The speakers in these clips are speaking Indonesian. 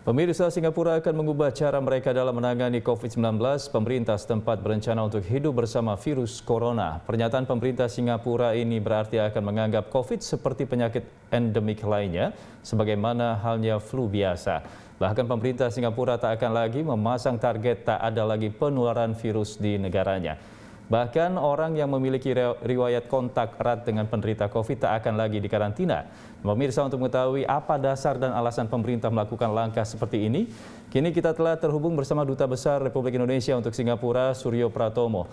Pemirsa, Singapura akan mengubah cara mereka dalam menangani COVID-19. Pemerintah setempat berencana untuk hidup bersama virus corona. Pernyataan pemerintah Singapura ini berarti akan menganggap COVID seperti penyakit endemik lainnya, sebagaimana halnya flu biasa. Bahkan pemerintah Singapura tak akan lagi memasang target tak ada lagi penularan virus di negaranya. Bahkan orang yang memiliki riwayat kontak erat dengan penderita COVID tak akan lagi dikarantina. Pemirsa, untuk mengetahui apa dasar dan alasan pemerintah melakukan langkah seperti ini, kini kita telah terhubung bersama Duta Besar Republik Indonesia untuk Singapura, Suryo Pratomo.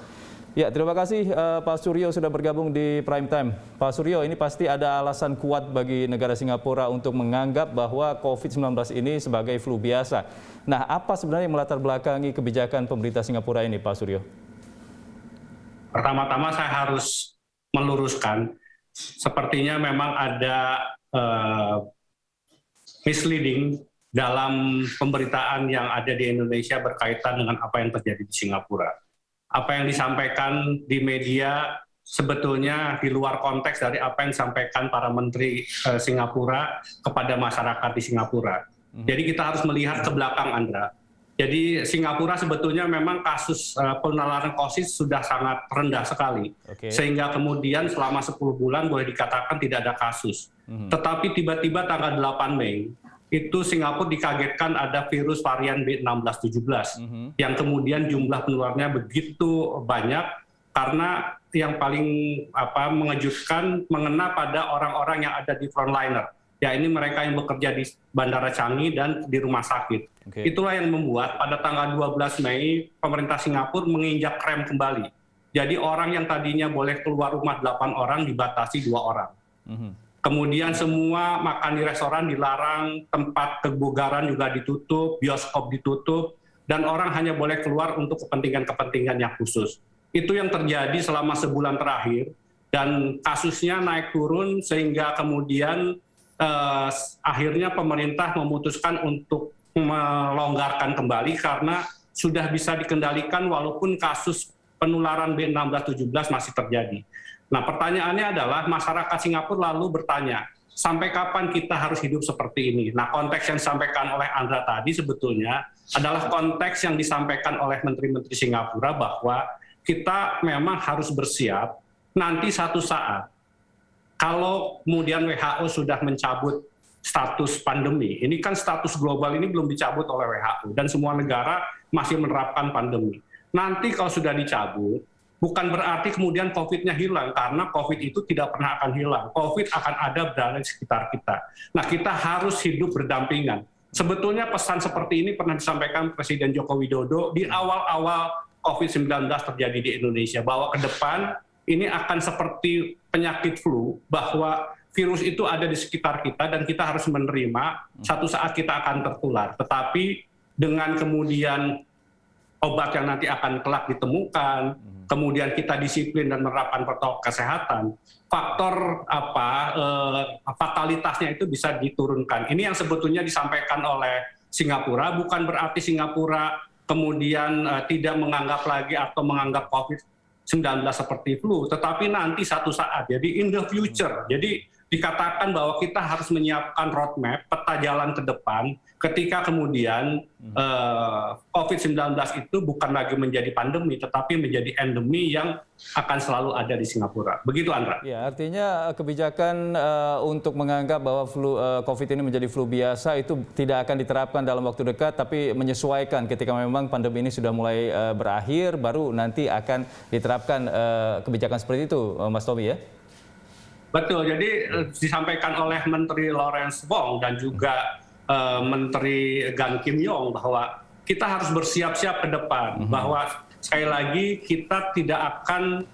Ya, terima kasih Pak Suryo sudah bergabung di Prime Time. Pak Suryo, ini pasti ada alasan kuat bagi negara Singapura untuk menganggap bahwa COVID-19 ini sebagai flu biasa. Nah, apa sebenarnya yang melatar belakangi kebijakan pemerintah Singapura ini, Pak Suryo? Pertama-tama saya harus meluruskan, sepertinya memang ada misleading dalam pemberitaan yang ada di Indonesia berkaitan dengan apa yang terjadi di Singapura. Apa yang disampaikan di media sebetulnya di luar konteks dari apa yang disampaikan para menteri Singapura kepada masyarakat di Singapura. Jadi kita harus melihat ke belakang, Andra. Jadi Singapura sebetulnya memang kasus penularan COVID sudah sangat rendah sekali. Sehingga kemudian selama 10 bulan boleh dikatakan tidak ada kasus. Tetapi tiba-tiba tanggal 8 Mei, itu Singapura dikagetkan ada virus varian B1617. Yang kemudian jumlah penularannya begitu banyak karena yang paling mengejutkan mengena pada orang-orang yang ada di frontliner. Ya, ini mereka yang bekerja di Bandara Changi dan di rumah sakit. Itulah yang membuat pada tanggal 12 Mei pemerintah Singapura menginjak rem kembali. Jadi orang yang tadinya boleh keluar rumah 8 orang dibatasi 2 orang. Kemudian semua makan di restoran dilarang, tempat kebugaran juga ditutup, bioskop ditutup, dan orang hanya boleh keluar untuk kepentingan-kepentingan yang khusus. Itu yang terjadi selama sebulan terakhir, dan kasusnya naik turun sehingga kemudian akhirnya pemerintah memutuskan untuk melonggarkan kembali karena sudah bisa dikendalikan walaupun kasus penularan B1617 masih terjadi. Nah, pertanyaannya adalah masyarakat Singapura lalu bertanya, sampai kapan kita harus hidup seperti ini? Nah, konteks yang disampaikan oleh Andra tadi sebetulnya adalah konteks yang disampaikan oleh menteri-menteri Singapura bahwa kita memang harus bersiap nanti satu saat kalau kemudian WHO sudah mencabut status pandemi, ini kan status global ini belum dicabut oleh WHO dan semua negara masih menerapkan pandemi. Nanti kalau sudah dicabut, bukan berarti kemudian COVID-nya hilang, karena COVID itu tidak pernah akan hilang. COVID akan ada berada di sekitar kita. Nah, kita harus hidup berdampingan. Sebetulnya pesan seperti ini pernah disampaikan Presiden Joko Widodo di awal-awal COVID-19 terjadi di Indonesia, bahwa ke depan ini akan seperti penyakit flu, bahwa virus itu ada di sekitar kita dan kita harus menerima satu saat kita akan tertular. Tetapi dengan kemudian obat yang nanti akan kelak ditemukan, kemudian kita disiplin dan menerapkan protokol kesehatan, faktor fatalitasnya itu bisa diturunkan. Ini yang sebetulnya disampaikan oleh Singapura, bukan berarti Singapura kemudian tidak menganggap lagi atau menganggap COVID-19 seperti flu, tetapi nanti satu saat, jadi in the future, jadi dikatakan bahwa kita harus menyiapkan roadmap, peta jalan ke depan, ketika kemudian COVID-19 itu bukan lagi menjadi pandemi, tetapi menjadi endemi yang akan selalu ada di Singapura. Begitu, Andra. Ya, artinya kebijakan untuk menganggap bahwa COVID ini menjadi flu biasa itu tidak akan diterapkan dalam waktu dekat, tapi menyesuaikan ketika memang pandemi ini sudah mulai berakhir, baru nanti akan diterapkan kebijakan seperti itu, Mas Tommy, ya? Betul, jadi disampaikan oleh Menteri Lawrence Wong dan juga Menteri Gan Kim Yong bahwa kita harus bersiap-siap ke depan, bahwa sekali lagi kita tidak akan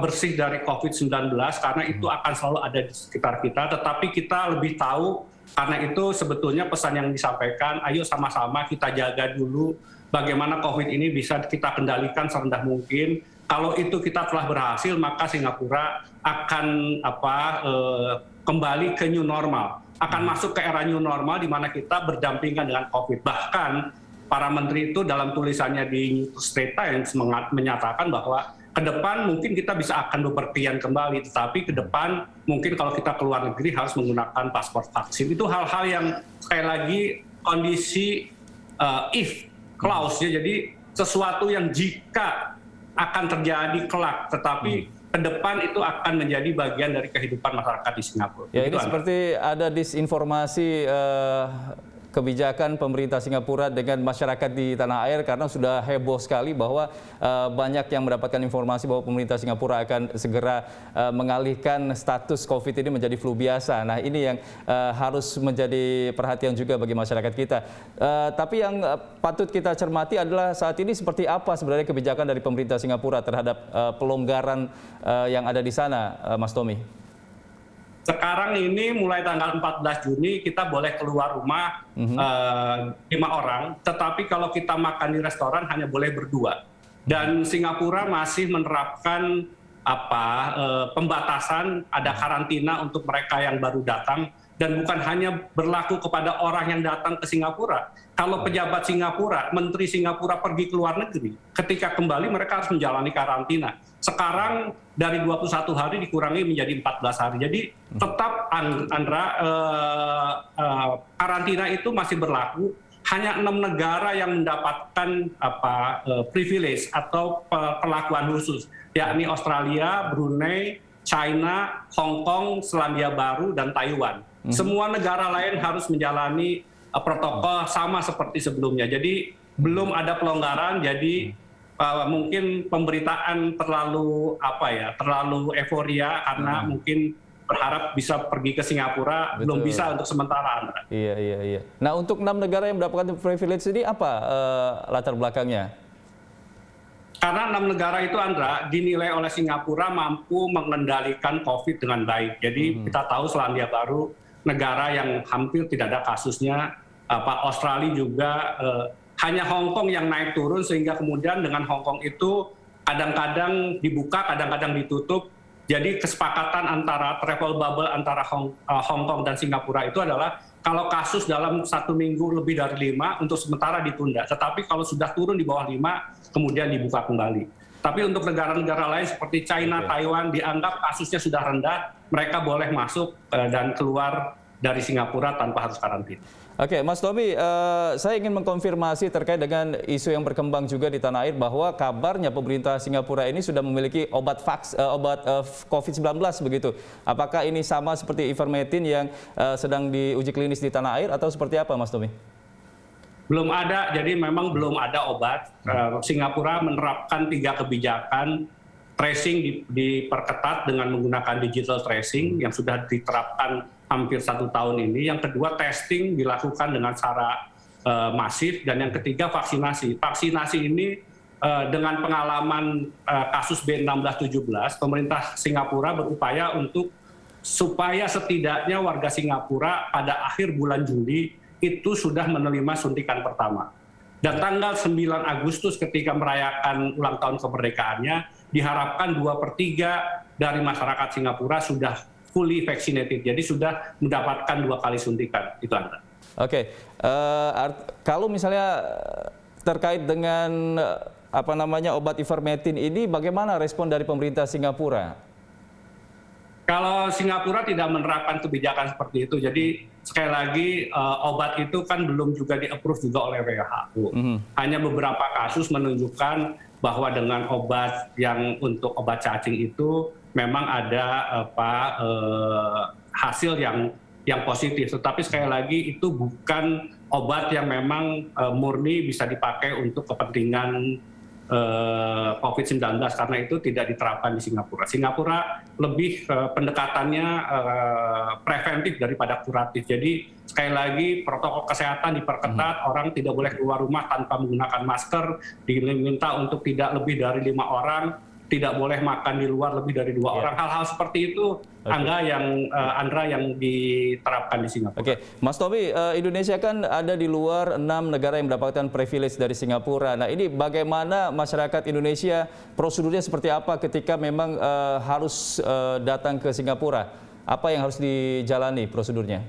bersih dari COVID-19 karena itu akan selalu ada di sekitar kita, tetapi kita lebih tahu, karena itu sebetulnya pesan yang disampaikan, ayo sama-sama kita jaga dulu bagaimana COVID ini bisa kita kendalikan serendah mungkin. Kalau itu kita telah berhasil, maka Singapura akan kembali ke new normal, akan masuk ke era new normal di mana kita berdampingan dengan COVID. Bahkan para menteri itu dalam tulisannya di Straits Times menyatakan bahwa ke depan mungkin kita bisa akan bepergian kembali, tetapi ke depan mungkin kalau kita keluar negeri harus menggunakan paspor vaksin. Itu hal-hal yang sekali lagi kondisi if clause ya, jadi sesuatu yang jika akan terjadi kelak, tetapi ke depan itu akan menjadi bagian dari kehidupan masyarakat di Singapura. Ya, ini seperti ada disinformasi kebijakan pemerintah Singapura dengan masyarakat di tanah air karena sudah heboh sekali bahwa banyak yang mendapatkan informasi bahwa pemerintah Singapura akan segera mengalihkan status COVID ini menjadi flu biasa. Nah, ini yang harus menjadi perhatian juga bagi masyarakat kita. Tapi yang patut kita cermati adalah saat ini seperti apa sebenarnya kebijakan dari pemerintah Singapura terhadap pelonggaran yang ada di sana, Mas Tommy? Sekarang ini mulai tanggal 14 Juni kita boleh keluar rumah 5 orang, tetapi kalau kita makan di restoran hanya boleh berdua. Dan Singapura masih menerapkan pembatasan, ada karantina untuk mereka yang baru datang, dan bukan hanya berlaku kepada orang yang datang ke Singapura. Kalau pejabat Singapura, menteri Singapura pergi ke luar negeri, ketika kembali mereka harus menjalani karantina. Sekarang dari 21 hari dikurangi menjadi 14 hari. Jadi tetap Andra, karantina itu masih berlaku. Hanya 6 negara yang mendapatkan privilege atau perlakuan khusus, yakni Australia, Brunei, China, Hong Kong, Selandia Baru, dan Taiwan. Semua negara lain harus menjalani protokol sama seperti sebelumnya. Jadi belum ada pelonggaran. Jadi mungkin pemberitaan terlalu euforia karena mungkin berharap bisa pergi ke Singapura. Betul. Belum bisa untuk sementara, Andra. Iya. Nah, untuk 6 negara yang mendapatkan privilege ini apa latar belakangnya? Karena 6 negara itu, Andra, dinilai oleh Singapura mampu mengendalikan COVID dengan baik. Jadi kita tahu Selandia Baru negara yang hampir tidak ada kasusnya, Australia juga, hanya Hong Kong yang naik turun, sehingga kemudian dengan Hong Kong itu kadang-kadang dibuka, kadang-kadang ditutup. Jadi kesepakatan antara travel bubble antara Hong Kong dan Singapura itu adalah kalau kasus dalam 1 minggu lebih dari 5 untuk sementara ditunda. Tetapi kalau sudah turun di bawah 5, kemudian dibuka kembali. Tapi untuk negara-negara lain seperti China, Taiwan, dianggap kasusnya sudah rendah, mereka boleh masuk dan keluar dari Singapura tanpa harus karantina. Oke, Mas Tommy, saya ingin mengkonfirmasi terkait dengan isu yang berkembang juga di tanah air bahwa kabarnya pemerintah Singapura ini sudah memiliki obat COVID-19 begitu. Apakah ini sama seperti ivermectin yang sedang diuji klinis di tanah air atau seperti apa, Mas Tommy? Belum ada, jadi memang belum ada obat. Singapura menerapkan 3 kebijakan. Tracing diperketat dengan menggunakan digital tracing yang sudah diterapkan hampir 1 tahun ini. Yang kedua, testing dilakukan dengan secara masif. Dan yang ketiga, vaksinasi. Vaksinasi ini dengan pengalaman kasus B16-17, pemerintah Singapura berupaya supaya setidaknya warga Singapura pada akhir bulan Juli itu sudah menerima suntikan pertama. Dan tanggal 9 Agustus ketika merayakan ulang tahun kemerdekaannya, diharapkan 2/3 dari masyarakat Singapura sudah fully vaccinated, jadi sudah mendapatkan 2 kali suntikan. Itu Anda. Oke, kalau misalnya terkait dengan obat ivermectin ini, bagaimana respon dari pemerintah Singapura? Kalau Singapura tidak menerapkan kebijakan seperti itu, jadi sekali lagi obat itu kan belum juga di-approve juga oleh WHO. Hanya beberapa kasus menunjukkan bahwa dengan obat yang untuk obat cacing itu memang ada hasil yang positif. Tetapi sekali lagi itu bukan obat yang memang murni bisa dipakai untuk kepentingan COVID-19 karena itu tidak diterapkan di Singapura. Singapura lebih pendekatannya preventif daripada kuratif. Jadi sekali lagi protokol kesehatan diperketat, orang tidak boleh keluar rumah tanpa menggunakan masker, diminta untuk tidak lebih dari 5 orang, tidak boleh makan di luar lebih dari 2 orang. Hal-hal seperti itu Andra yang diterapkan di Singapura. Oke, Mas Tommy, Indonesia kan ada di luar 6 negara yang mendapatkan privilege dari Singapura. Nah, ini bagaimana masyarakat Indonesia, prosedurnya seperti apa ketika memang harus datang ke Singapura? Apa yang harus dijalani prosedurnya?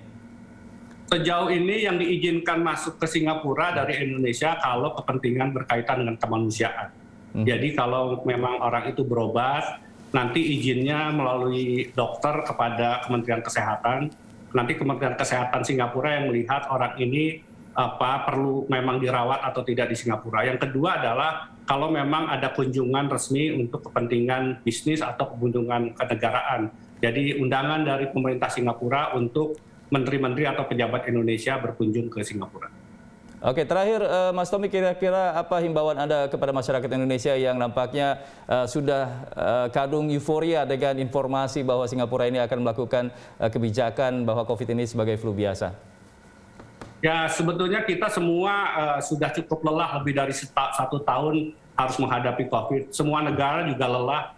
Sejauh ini yang diizinkan masuk ke Singapura dari Indonesia kalau kepentingan berkaitan dengan kemanusiaan. Jadi kalau memang orang itu berobat, nanti izinnya melalui dokter kepada Kementerian Kesehatan. Nanti Kementerian Kesehatan Singapura yang melihat orang ini perlu memang dirawat atau tidak di Singapura. Yang kedua adalah kalau memang ada kunjungan resmi untuk kepentingan bisnis atau kunjungan kenegaraan. Jadi undangan dari pemerintah Singapura untuk menteri-menteri atau pejabat Indonesia berkunjung ke Singapura. Oke, terakhir Mas Tommy, kira-kira apa himbauan Anda kepada masyarakat Indonesia yang nampaknya sudah kadung euforia dengan informasi bahwa Singapura ini akan melakukan kebijakan bahwa COVID ini sebagai flu biasa? Ya, sebetulnya kita semua sudah cukup lelah lebih dari 1 tahun harus menghadapi COVID. Semua negara juga lelah,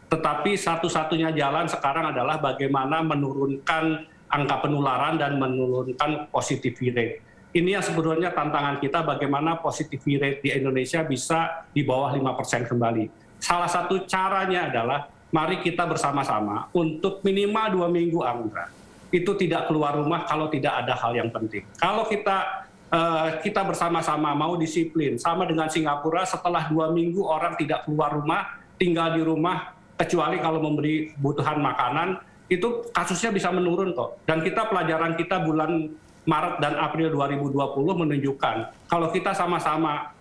tetapi satu-satunya jalan sekarang adalah bagaimana menurunkan angka penularan dan menurunkan positivity rate. Ini yang sebetulnya tantangan kita, bagaimana positivity rate di Indonesia bisa di bawah 5% kembali. Salah satu caranya adalah mari kita bersama-sama untuk minimal 2 minggu, Angga, itu tidak keluar rumah kalau tidak ada hal yang penting. Kalau kita bersama-sama mau disiplin, sama dengan Singapura, setelah 2 minggu orang tidak keluar rumah, tinggal di rumah, kecuali kalau memberi kebutuhan makanan, itu kasusnya bisa menurun kok. Dan pelajaran kita bulan Maret dan April 2020 menunjukkan kalau kita sama-sama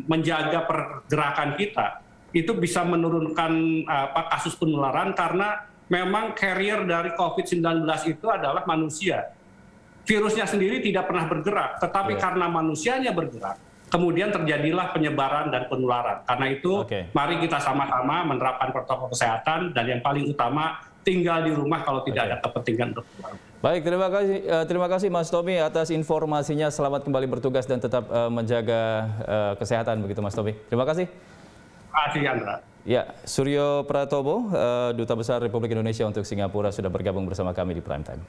menjaga pergerakan kita, itu bisa menurunkan kasus penularan karena memang carrier dari COVID-19 itu adalah manusia. Virusnya sendiri tidak pernah bergerak, tetapi karena manusianya bergerak, kemudian terjadilah penyebaran dan penularan. Karena itu, mari kita sama-sama menerapkan protokol kesehatan, dan yang paling utama, tinggal di rumah kalau tidak ada kepentingan untuk keluar. Baik, terima kasih Mas Tommy atas informasinya. Selamat kembali bertugas dan tetap menjaga kesehatan begitu Mas Tommy. Terima kasih. Terima kasih, Andra. Ya, Suryo Pratomo, Duta Besar Republik Indonesia untuk Singapura sudah bergabung bersama kami di Prime Time.